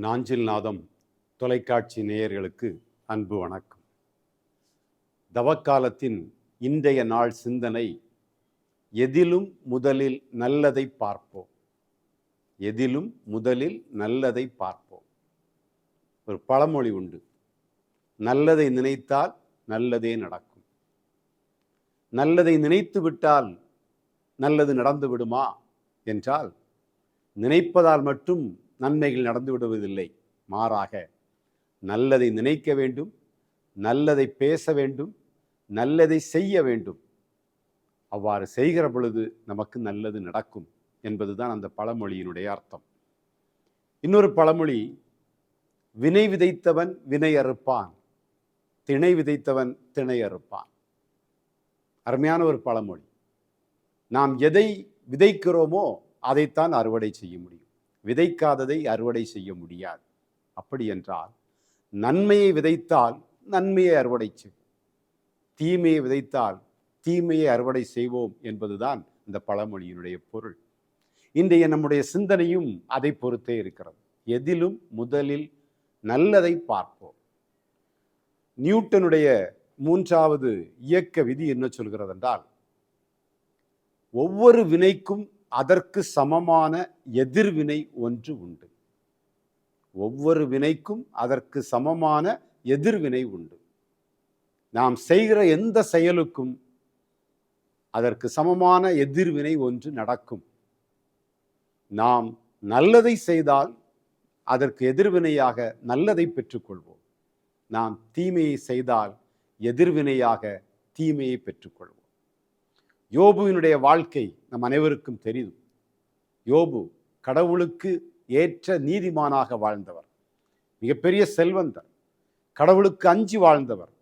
நாஞ்சில் நாதம் தொலைக்காட்சி நேயர்களுக்கு அன்பு வணக்கம். தவக்காலத்தின் இன்றைய நாள் சிந்தனை, எதிலும் முதலில் நல்லதை பார்ப்போம். எதிலும் முதலில் நல்லதை பார்ப்போம். ஒரு பழமொழி உண்டு, நல்லதை நினைத்தால் நல்லதே நடக்கும். நல்லதை நினைத்து விட்டால் நல்லது நடந்து விடுமா என்றால், நினைப்பதால் மட்டும் நன்மைகள் நடந்து விடுவதில்லை. மாறாக நல்லதை நினைக்க வேண்டும், நல்லதை பேச வேண்டும், நல்லதை செய்ய வேண்டும். அவ்வாறு செய்கிற பொழுது நமக்கு நல்லது நடக்கும் என்பதுதான் அந்த பழமொழியினுடைய அர்த்தம். இன்னொரு பழமொழி, வினை விதைத்தவன் வினை அறுப்பான், திணை விதைத்தவன் திணை அறுப்பான். அருமையான ஒரு பழமொழி. நாம் எதை விதைக்கிறோமோ அதைத்தான் அறுவடை செய்ய முடியும். விதைக்காததை அறுவடை செய்ய முடியாது. அப்படி என்றால், நன்மையை விதைத்தால் நன்மையை அறுவடை செய்வோம், தீமையை விதைத்தால் தீமையை அறுவடை செய்வோம் என்பதுதான் இந்த பழமொழியினுடைய பொருள். இன்றைய நம்முடைய சிந்தனையும் அதை பொறுத்தே இருக்கிறது. எதிலும் முதலில் நல்லதை பார்ப்போம். நியூட்டனுடைய 3வது இயக்க விதி என்ன சொல்கிறது என்றால், ஒவ்வொரு வினைக்கும் அதற்கு சமமான எதிர்வினை ஒன்று உண்டு. ஒவ்வொரு வினைக்கும் அதற்கு சமமான எதிர்வினை உண்டு. நாம் செய்கிற எந்த செயலுக்கும் அதற்கு சமமான எதிர்வினை ஒன்று நடக்கும். நாம் நல்லதை செய்தால் அதற்கு எதிர்வினையாக நல்லதை பெற்றுக்கொள்வோம். நாம் தீமையை செய்தால் எதிர்வினையாக தீமையை பெற்றுக்கொள்வோம். யோபுவினுடைய வாழ்க்கை நம் அனைவருக்கும் தெரியும். யோபு கடவுளுக்கு ஏற்ற நீதிமானாக வாழ்ந்தவர், மிகப்பெரிய செல்வந்தர், கடவுளுக்கு அஞ்சி வாழ்ந்தவர்.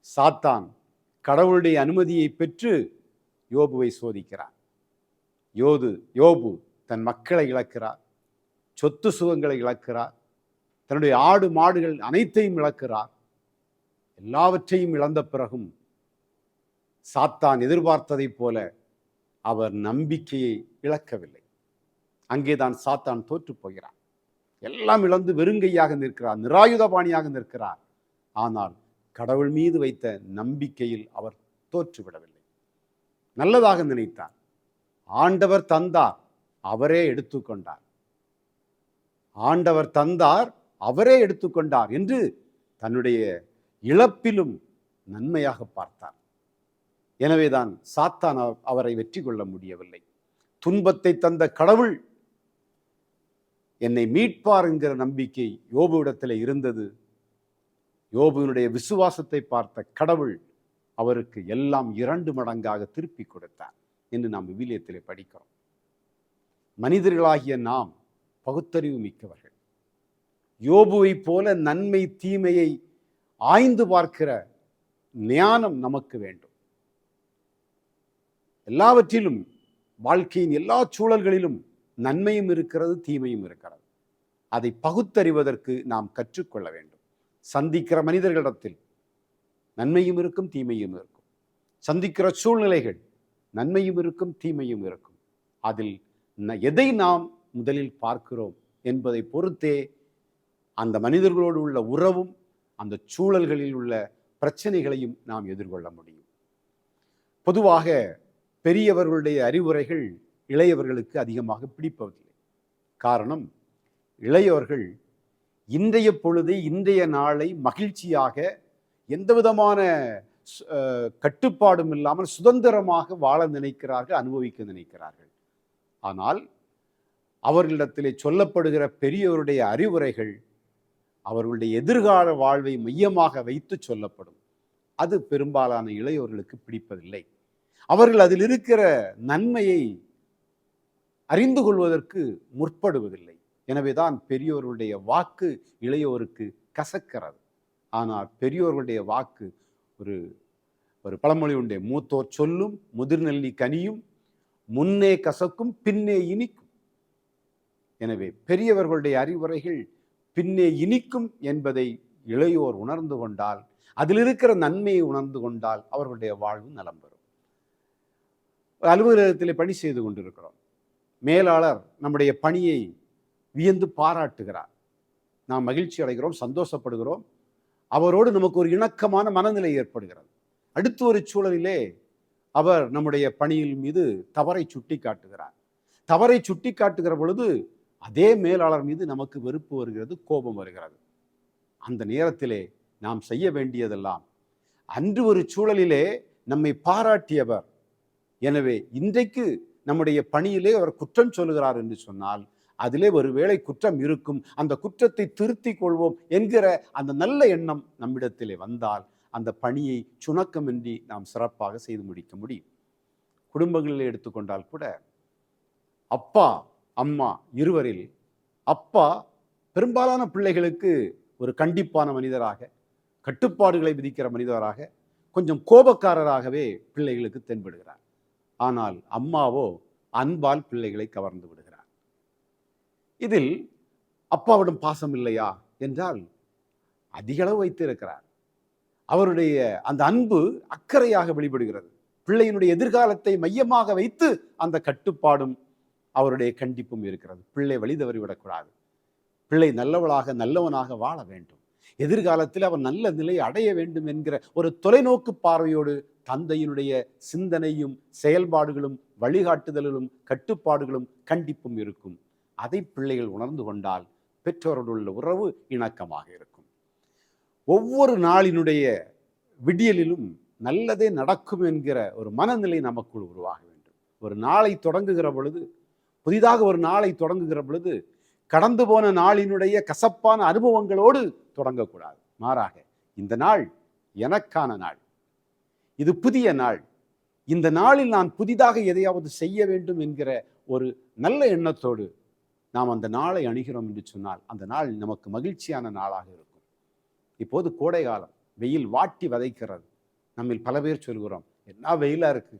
சாத்தான் கடவுளுடைய அனுமதியை பெற்று யோபுவை சோதிக்கிறார். யோபு தன் மக்களை இழக்கிறார், சொத்து சுகங்களை இழக்கிறார், தன்னுடைய ஆடு மாடுகள் அனைத்தையும் இழக்கிறார். எல்லாவற்றையும் இழந்த பிறகும் சாத்தான் எதிர்பார்த்ததைப் போல அவர் நம்பிக்கையை இழக்கவில்லை. அங்கேதான் சாத்தான் தோற்று போகிறார். எல்லாம் இழந்து வெறுங்கையாக நிற்கிறார், நிராயுதபாணியாக நிற்கிறார். ஆனால் கடவுள் மீது வைத்த நம்பிக்கையில் அவர் தோற்றுவிடவில்லை. நல்லதாக நினைத்தார். ஆண்டவர் தந்தார், அவரே எடுத்துக்கொண்டார். ஆண்டவர் தந்தார், அவரே எடுத்துக்கொண்டார் என்று தன்னுடைய இழப்பிலும் நன்மையாக பார்த்தார். எனவேதான் சாத்தான் அவரை வெற்றி கொள்ள முடியவில்லை. துன்பத்தை தந்த கடவுள் என்னை மீட்பார் என்கிற நம்பிக்கை யோபுவிடத்தில் இருந்தது. யோபுவினுடைய விசுவாசத்தை பார்த்த கடவுள் அவருக்கு எல்லாம் 2 மடங்காக திருப்பி கொடுத்தார் என்று நாம் விவிலியத்திலே படிக்கிறோம். மனிதர்களாகிய நாம் பகுத்தறிவு மிக்கவர்கள். யோபுவை போல நன்மை தீமையை ஆய்ந்து பார்க்கிற ஞானம் நமக்கு வேண்டும். எல்லாவற்றிலும், வாழ்க்கையின் எல்லா சூழல்களிலும் நன்மையும் இருக்கிறது, தீமையும் இருக்கிறது. அதை பகுத்தறிவதற்கு நாம் கற்றுக்கொள்ள வேண்டும். சந்திக்கிற மனிதர்களிடத்தில் நன்மையும் இருக்கும், தீமையும் இருக்கும். சந்திக்கிற சூழ்நிலைகள் நன்மையும் இருக்கும், தீமையும் இருக்கும். அதில் எதை நாம் முதலில் பார்க்கிறோம் என்பதை பொறுத்தே அந்த மனிதர்களோடு உள்ள உறவும் அந்த சூழல்களில் உள்ள பிரச்சனைகளையும் நாம் எதிர்கொள்ள முடியும். பொதுவாக பெரியவர்களுடைய அறிவுரைகள் இளையவர்களுக்கு அதிகமாக பிடிப்பதில்லை. காரணம், இளையவர்கள் இன்றைய பொழுதை, இன்றைய நாளை மகிழ்ச்சியாக, எந்த விதமான கட்டுப்பாடும் இல்லாமல் சுதந்திரமாக வாழ நினைக்கிறார்கள், அனுபவிக்க நினைக்கிறார்கள். ஆனால் அவர்களிடத்திலே சொல்லப்படுகிற பெரியவருடைய அறிவுரைகள் அவர்களுடைய எதிர்கால வாழ்வை மையமாக வைத்து சொல்லப்படும். அது பெரும்பாலான இளையோர்களுக்கு பிடிப்பதில்லை. அவர்கள் அதில் இருக்கிற நன்மையை அறிந்து கொள்வதற்கு முற்படுவதில்லை. எனவேதான் பெரியோர்களுடைய வாக்கு இளையோருக்கு கசக்கிறது. ஆனால் பெரியோர்களுடைய வாக்கு ஒரு பழமொழி உண்டு, மூத்தோர் சொல்லும் முதிர்நெல்லி கனியும், முன்னே கசக்கும் பின்னே இனிக்கும். எனவே பெரியவர்களுடைய அறிவுரைகள் பின்னே இனிக்கும் என்பதை இளையோர் உணர்ந்து கொண்டால், அதில் இருக்கிற நன்மையை உணர்ந்து கொண்டால் அவர்களுடைய வாழ்வு நலம் பெறும். அலுவலகத்திலே பணி செய்து கொண்டிருக்கிறோம். மேலாளர் நம்முடைய பணியை வியந்து பாராட்டுகிறார். நாம் மகிழ்ச்சி அடைகிறோம், சந்தோஷப்படுகிறோம். அவரோடு நமக்கு ஒரு இணக்கமான மனநிலை ஏற்படுகிறது. அடுத்த ஒரு சூழலிலே அவர் நம்முடைய பணியின் மீது தவறை சுட்டி காட்டுகிறார். தவறை சுட்டி காட்டுகிற பொழுது அதே மேலாளர் மீது நமக்கு வெறுப்பு வருகிறது, கோபம் வருகிறது. அந்த நேரத்திலே நாம் செய்ய வேண்டியதெல்லாம், அன்று ஒரு சூழலிலே நம்மை பாராட்டியவர், எனவே இன்றைக்கு நம்முடைய பணியிலே அவர் குற்றம் சொல்லுகிறார் என்று சொன்னால், அதிலே ஒருவேளை குற்றம் இருக்கும், அந்த குற்றத்தை திருத்திக் கொள்வோம் என்கிற அந்த நல்ல எண்ணம் நம்மிடத்திலே வந்தால் அந்த பணியை சுணக்கமின்றி நாம் சிறப்பாக செய்து முடிக்க முடியும். குடும்பங்களில் எடுத்துக்கொண்டால் கூட அப்பா அம்மா இருவரில் அப்பா பெரும்பாலான பிள்ளைகளுக்கு ஒரு கண்டிப்பான மனிதராக, கட்டுப்பாடுகளை விதிக்கிற மனிதராக, கொஞ்சம் கோபக்காரராகவே பிள்ளைகளுக்கு தென்படுகிறார். ஆனால் அம்மாவோ அன்பால் பிள்ளைகளை கவர்ந்து விடுகிறார். இதில் அப்பாவிடம் பாசம் இல்லையா என்றால் அதிகளவு வைத்திருக்கிறார். அவருடைய அந்த அன்பு அக்கறையாக வெளிப்படுகிறது. பிள்ளையினுடைய எதிர்காலத்தை மையமாக வைத்து அந்த கட்டுப்பாடும் அவருடைய கண்டிப்பும் இருக்கிறது. பிள்ளை வழி தவறிவிடக்கூடாது, பிள்ளை நல்லவளாக நல்லவனாக வாழ வேண்டும், எதிர்காலத்தில் அவன் நல்ல நிலையை அடைய வேண்டும் என்கிற ஒரு தொலைநோக்கு பார்வையோடு தந்தையினுடைய சிந்தனையும் செயல்பாடுகளும் வழிகாட்டுதல்களும் கட்டுப்பாடுகளும் கண்டிப்பும் இருக்கும். அதை பிள்ளைகள் உணர்ந்து கொண்டால் பெற்றோருடன் உள்ள உறவு இணக்கமாக இருக்கும். ஒவ்வொரு நாளினுடைய விடியலிலும் நல்லதே நடக்கும் என்கிற ஒரு மனநிலை நமக்குள் உருவாக வேண்டும். ஒரு நாளை தொடங்குகிற பொழுது, புதிதாக ஒரு நாளை தொடங்குகிற பொழுது கடந்து போன நாளினுடைய கசப்பான அனுபவங்களோடு தொடங்கக்கூடாது. மாறாக இந்த நாள் எனக்கான நாள், இது புதிய நாள், இந்த நாளில் நான் புதிதாக எதையாவது செய்ய வேண்டும் என்கிற ஒரு நல்ல எண்ணத்தோடு நாம் அந்த நாளை அணுகிறோம் என்று சொன்னால் அந்த நாள் நமக்கு மகிழ்ச்சியான நாளாக இருக்கும். இப்போது கோடை காலம், வெயில் வாட்டி வதைக்கிறது. நம்மில் பல பேர் சொல்கிறோம், என்ன வெயிலா இருக்கு,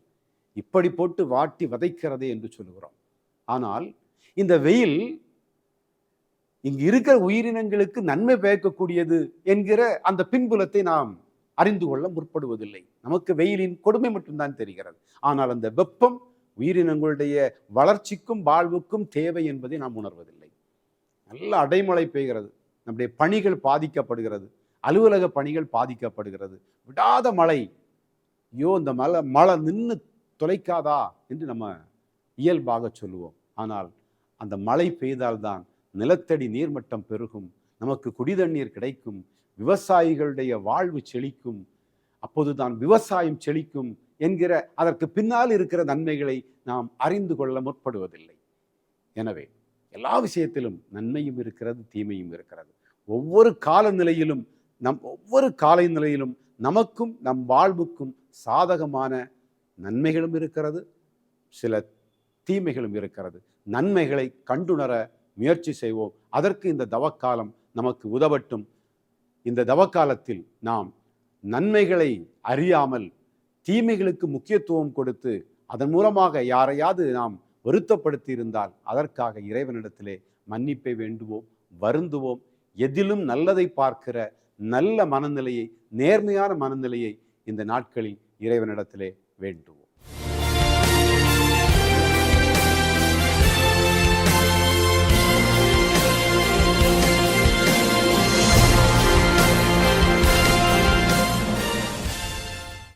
இப்படி போட்டு வாட்டி வதைக்கிறதே என்று சொல்கிறோம். ஆனால் இந்த வெயில் இங்கு இருக்கிற உயிரினங்களுக்கு நன்மை பயக்கக்கூடியது என்கிற அந்த பின்புலத்தை நாம் அறிந்து கொள்ள முற்படுவதில்லை. நமக்கு வெயிலின் கொடுமை மட்டும்தான் தெரிகிறது. ஆனால் அந்த வெப்பம் உயிரினங்களுடைய வளர்ச்சிக்கும் வாழ்வுக்கும் தேவை என்பதை நாம் உணர்வதில்லை. நல்ல அடைமழை பெய்கிறது, நம்முடைய பணிகள் பாதிக்கப்படுகிறது, அலுவலக பணிகள் பாதிக்கப்படுகிறது, விடாத மழை, ஐயோ இந்த மழை நின்று தொலைக்காதா என்று நம்ம இயல்பாக சொல்லுவோம். ஆனால் அந்த மழை பெய்தால்தான் நிலத்தடி நீர்மட்டம் பெருகும், நமக்கு குடிதண்ணீர் கிடைக்கும், விவசாயிகளுடைய வாழ்வு செழிக்கும், அப்போதுதான் விவசாயம் செழிக்கும் என்கிற அதற்கு பின்னால் இருக்கிற நன்மைகளை நாம் அறிந்து கொள்ள முற்படுவதில்லை. எனவே எல்லா விஷயத்திலும் நன்மையும் இருக்கிறது, தீமையும் இருக்கிறது. ஒவ்வொரு காலநிலையிலும் ஒவ்வொரு காலநிலையிலும் நமக்கும் நம் வாழ்வுக்கும் சாதகமான நன்மைகளும் இருக்கிறது, சில தீமைகளும் இருக்கிறது. நன்மைகளை கண்டுணர முயற்சி செய்வோம். அதற்கு இந்த தவக்காலம் நமக்கு உதவட்டும். இந்த தவக்காலத்தில் நாம் நன்மைகளை அறியாமல் தீமைகளுக்கு முக்கியத்துவம் கொடுத்து அதன் மூலமாக யாரையாவது நாம் வருத்தப்படுத்தி இருந்தால் அதற்காக இறைவனிடத்திலே மன்னிப்பை வேண்டுவோம், வருந்துவோம். எதிலும் நல்லதை பார்க்கிற நல்ல மனநிலையை, நேர்மையான மனநிலையை இந்த நாட்களில் இறைவனிடத்திலே வேண்டுவோம்.